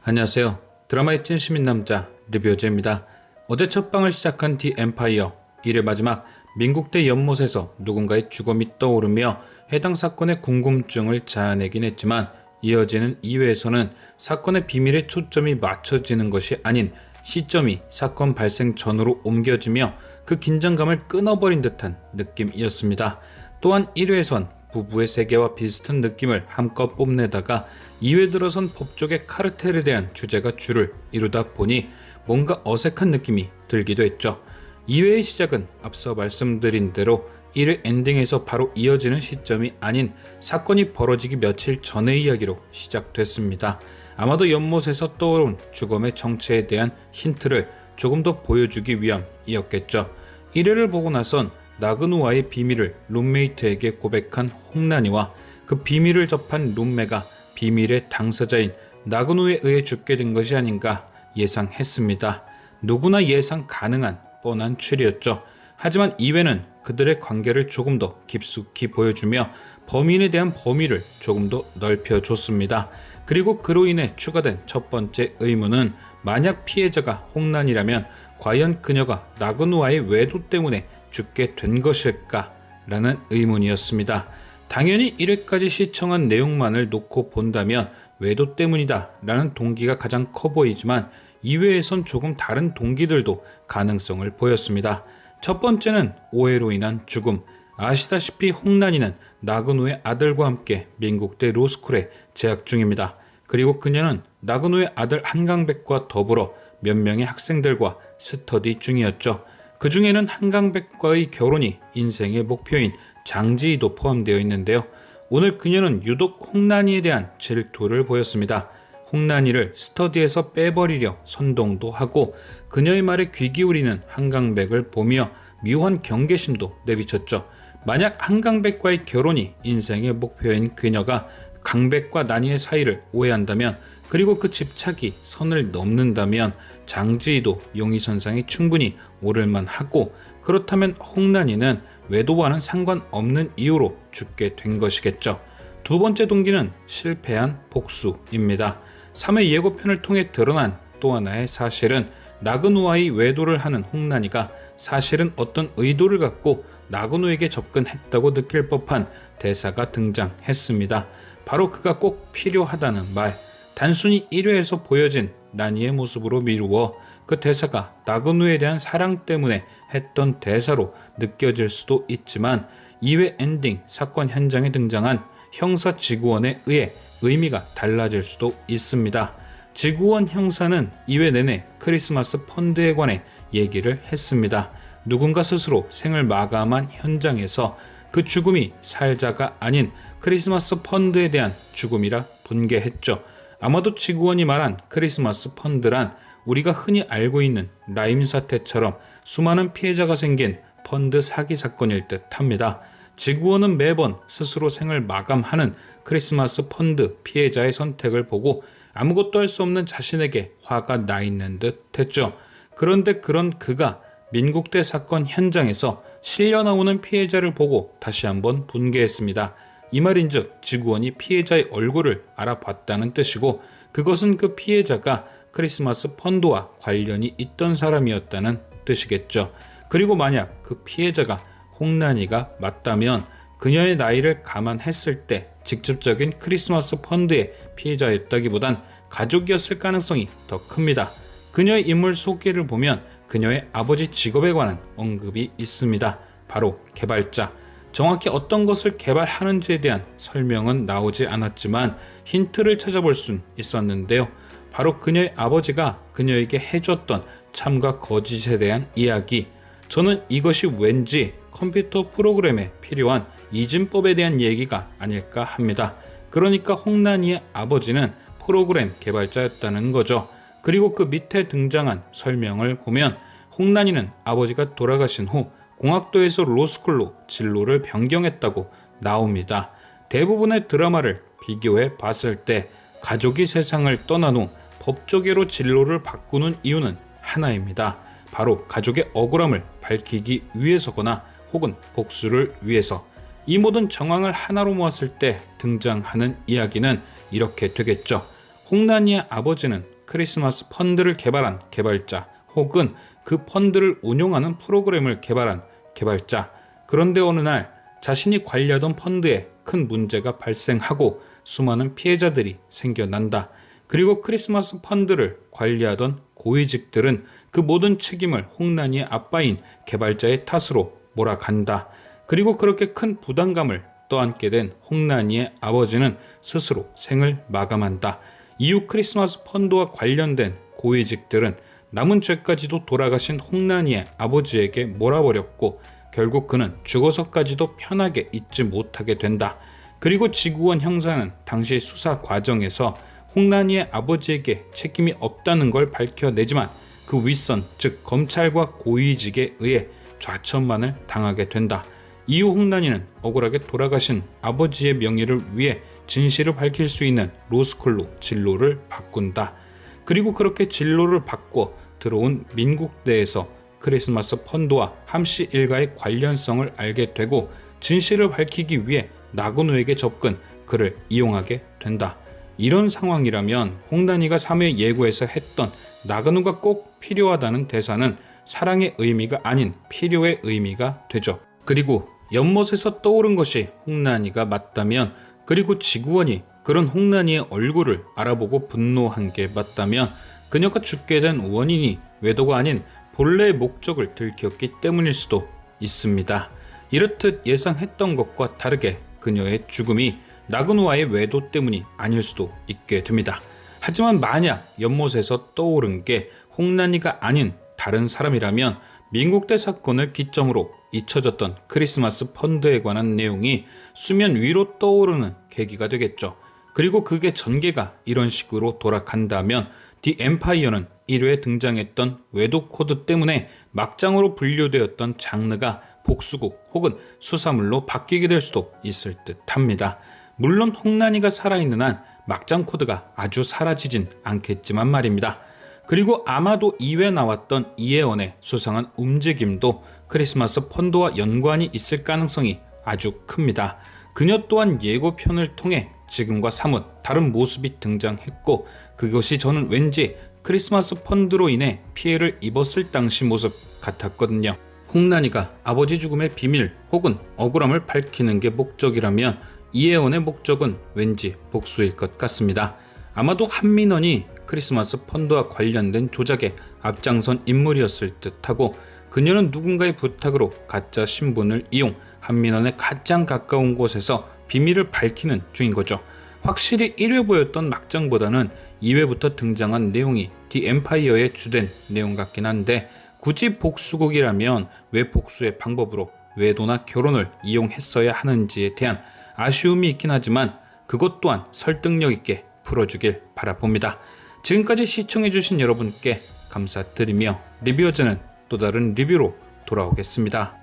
안녕하세요. 드라마의 찐 시민 남자 리뷰어즈입니다. 어제 첫 방을 시작한 디 엠파이어 1회 마지막 민국대 연못에서 누군가의 죽음이 떠오르며 해당 사건의 궁금증을 자아내긴 했지만 이어지는 2회에서는 사건의 비밀에 초점이 맞춰지는 것이 아닌 시점이 사건 발생 전으로 옮겨지며 그 긴장감을 끊어버린 듯한 느낌이었습니다. 또한 1회에선 부부의 세계와 비슷한 느낌을 한껏 뽐내다가 2회 들어선 법조계 카르텔에 대한 주제가 줄을 이루다 보니 뭔가 어색한 느낌이 들기도 했죠. 2회의 시작은 앞서 말씀드린 대로 1회 엔딩에서 바로 이어지는 시점이 아닌 사건이 벌어지기 며칠 전의 이야기로 시작됐습니다. 아마도 연못에서 떠오른 죽음의 정체에 대한 힌트를 조금 더 보여주기 위함이었겠죠. 1회를 보고 나선 나그누와의 비밀을 룸메이트에게 고백한 홍난이와 그 비밀을 접한 룸메가 비밀의 당사자인 나그누에 의해 죽게 된 것이 아닌가 예상했습니다. 누구나 예상 가능한 뻔한 추리였죠. 하지만 2회는 그들의 관계를 조금 더 깊숙이 보여주며 범인에 대한 범위를 조금 더 넓혀줬습니다. 그리고 그로 인해 추가된 첫 번째 의문은 만약 피해자가 홍난이라면 과연 그녀가 나그누와의 외도 때문에 죽게 된 것일까라는 의문이었습니다. 당연히 1회까지 시청한 내용만을 놓고 본다면 외도 때문이다 라는 동기가 가장 커 보이지만 2회에선 조금 다른 동기들도 가능성을 보였습니다. 첫 번째는 오해로 인한 죽음. 아시다시피 홍난이는 나그누의 아들과 함께 민국대 로스쿨에 재학 중입니다. 그리고 그녀는 나그누의 아들 한강백과 더불어 몇 명의 학생들과 스터디 중이었죠. 그 중에는 한강백과의 결혼이 인생의 목표인 장지희도 포함되어 있는데요. 오늘 그녀는 유독 홍난이에 대한 질투를 보였습니다. 홍난이를 스터디에서 빼버리려 선동도 하고 그녀의 말에 귀 기울이는 한강백을 보며 묘한 경계심도 내비쳤죠. 만약 한강백과의 결혼이 인생의 목표인 그녀가 강백과 난이의 사이를 오해한다면 그리고 그 집착이 선을 넘는다면 장지희도 용의선상에 충분히 오를만 하고 그렇다면 홍난이는 외도와는 상관없는 이유로 죽게 된 것이겠죠. 두 번째 동기는 실패한 복수입니다. 3회 예고편을 통해 드러난 또 하나의 사실은 나그누와의 외도를 하는 홍난이가 사실은 어떤 의도를 갖고 나그누에게 접근했다고 느낄 법한 대사가 등장했습니다. 바로 그가 꼭 필요하다는 말. 단순히 1회에서 보여진 난이의 모습으로 미루어 그 대사가 나그누에 대한 사랑 때문에 했던 대사로 느껴질 수도 있지만 2회 엔딩 사건 현장에 등장한 형사 지구원에 의해 의미가 달라질 수도 있습니다. 지구원 형사는 2회 내내 크리스마스 펀드에 관해 얘기를 했습니다. 누군가 스스로 생을 마감한 현장에서 그 죽음이 살자가 아닌 크리스마스 펀드에 대한 죽음이라 분개했죠. 아마도 지구원이 말한 크리스마스 펀드란 우리가 흔히 알고 있는 라임 사태처럼 수많은 피해자가 생긴 펀드 사기 사건일 듯 합니다. 지구원은 매번 스스로 생을 마감하는 크리스마스 펀드 피해자의 선택을 보고 아무것도 할 수 없는 자신에게 화가 나 있는 듯 했죠. 그런데 그런 그가 민국대 사건 현장에서 실려 나오는 피해자를 보고 다시 한번 분개했습니다. 이 말인즉 지구원이 피해자의 얼굴을 알아봤다는 뜻이고 그것은 그 피해자가 크리스마스 펀드와 관련이 있던 사람이었다는 뜻이겠죠. 그리고 만약 그 피해자가 홍난이가 맞다면 그녀의 나이를 감안했을 때 직접적인 크리스마스 펀드의 피해자였다기보단 가족이었을 가능성이 더 큽니다. 그녀의 인물 소개를 보면 그녀의 아버지 직업에 관한 언급이 있습니다. 바로 개발자. 정확히 어떤 것을 개발하는지에 대한 설명은 나오지 않았지만 힌트를 찾아볼 순 있었는데요. 바로 그녀의 아버지가 그녀에게 해줬던 참과 거짓에 대한 이야기. 저는 이것이 왠지 컴퓨터 프로그램에 필요한 이진법에 대한 얘기가 아닐까 합니다. 그러니까 홍난이의 아버지는 프로그램 개발자였다는 거죠. 그리고 그 밑에 등장한 설명을 보면 홍난이는 아버지가 돌아가신 후 공학도에서 로스쿨로 진로를 변경했다고 나옵니다. 대부분의 드라마를 비교해 봤을 때 가족이 세상을 떠난 후 법조계로 진로를 바꾸는 이유는 하나입니다. 바로 가족의 억울함을 밝히기 위해서거나 혹은 복수를 위해서. 이 모든 정황을 하나로 모았을 때 등장하는 이야기는 이렇게 되겠죠. 홍난이의 아버지는 크리스마스 펀드를 개발한 개발자 혹은 그 펀드를 운용하는 프로그램을 개발한 개발자. 그런데 어느 날 자신이 관리하던 펀드에 큰 문제가 발생하고 수많은 피해자들이 생겨난다. 그리고 크리스마스 펀드를 관리하던 고위직들은 그 모든 책임을 홍난이의 아빠인 개발자의 탓으로 몰아간다. 그리고 그렇게 큰 부담감을 떠안게 된 홍난이의 아버지는 스스로 생을 마감한다. 이후 크리스마스 펀드와 관련된 고위직들은 남은 죄까지도 돌아가신 홍난이의 아버지에게 몰아버렸고 결국 그는 죽어서까지도 편하게 잊지 못하게 된다. 그리고 지구원 형사는 당시 수사 과정에서 홍난이의 아버지에게 책임이 없다는 걸 밝혀내지만 그 윗선 즉 검찰과 고위직에 의해 좌천만을 당하게 된다. 이후 홍난이는 억울하게 돌아가신 아버지의 명예를 위해 진실을 밝힐 수 있는 로스쿨로 진로를 바꾼다. 그리고 그렇게 진로를 바꿔 들어온 민국대에서 크리스마스 펀드와 함씨 일가의 관련성을 알게 되고 진실을 밝히기 위해 나그노에게 접근, 그를 이용하게 된다. 이런 상황이라면 홍난이가 3회 예고에서 했던 나그노가 꼭 필요하다는 대사는 사랑의 의미가 아닌 필요의 의미가 되죠. 그리고 연못에서 떠오른 것이 홍난이가 맞다면, 그리고 지구원이 그런 홍난이의 얼굴을 알아보고 분노한 게 맞다면 그녀가 죽게 된 원인이 외도가 아닌 본래의 목적을 들켰기 때문일 수도 있습니다. 이렇듯 예상했던 것과 다르게 그녀의 죽음이 나그노와의 외도 때문이 아닐 수도 있게 됩니다. 하지만 만약 연못에서 떠오른 게 홍난이가 아닌 다른 사람이라면 민국대 사건을 기점으로 잊혀졌던 크리스마스 펀드에 관한 내용이 수면 위로 떠오르는 계기가 되겠죠. 그리고 그게 전개가 이런 식으로 돌아간다면 디 엠파이어는 1회에 등장했던 외도 코드 때문에 막장으로 분류되었던 장르가 복수국 혹은 수사물로 바뀌게 될 수도 있을 듯 합니다. 물론 홍난이가 살아있는 한 막장 코드가 아주 사라지진 않겠지만 말입니다. 그리고 아마도 2회 나왔던 이혜원의 수상한 움직임도 크리스마스 펀드와 연관이 있을 가능성이 아주 큽니다. 그녀 또한 예고편을 통해 지금과 사뭇 다른 모습이 등장했고 그것이 저는 왠지 크리스마스 펀드로 인해 피해를 입었을 당시 모습 같았거든요. 홍난이가 아버지 죽음의 비밀 혹은 억울함을 밝히는 게 목적이라면 이혜원의 목적은 왠지 복수일 것 같습니다. 아마도 한민원이 크리스마스 펀드와 관련된 조작에 앞장선 인물이었을 듯하고 그녀는 누군가의 부탁으로 가짜 신분을 이용 한민원의 가장 가까운 곳에서 비밀을 밝히는 중인 거죠. 확실히 1회보였던 막장보다는 2회부터 등장한 내용이 디 엠파이어의 주된 내용 같긴 한데 굳이 복수국이라면 왜 복수의 방법으로 외도나 결혼을 이용했어야 하는지에 대한 아쉬움이 있긴 하지만 그것 또한 설득력 있게 풀어주길 바라봅니다. 지금까지 시청해주신 여러분께 감사드리며 리뷰어즈는 또 다른 리뷰로 돌아오겠습니다.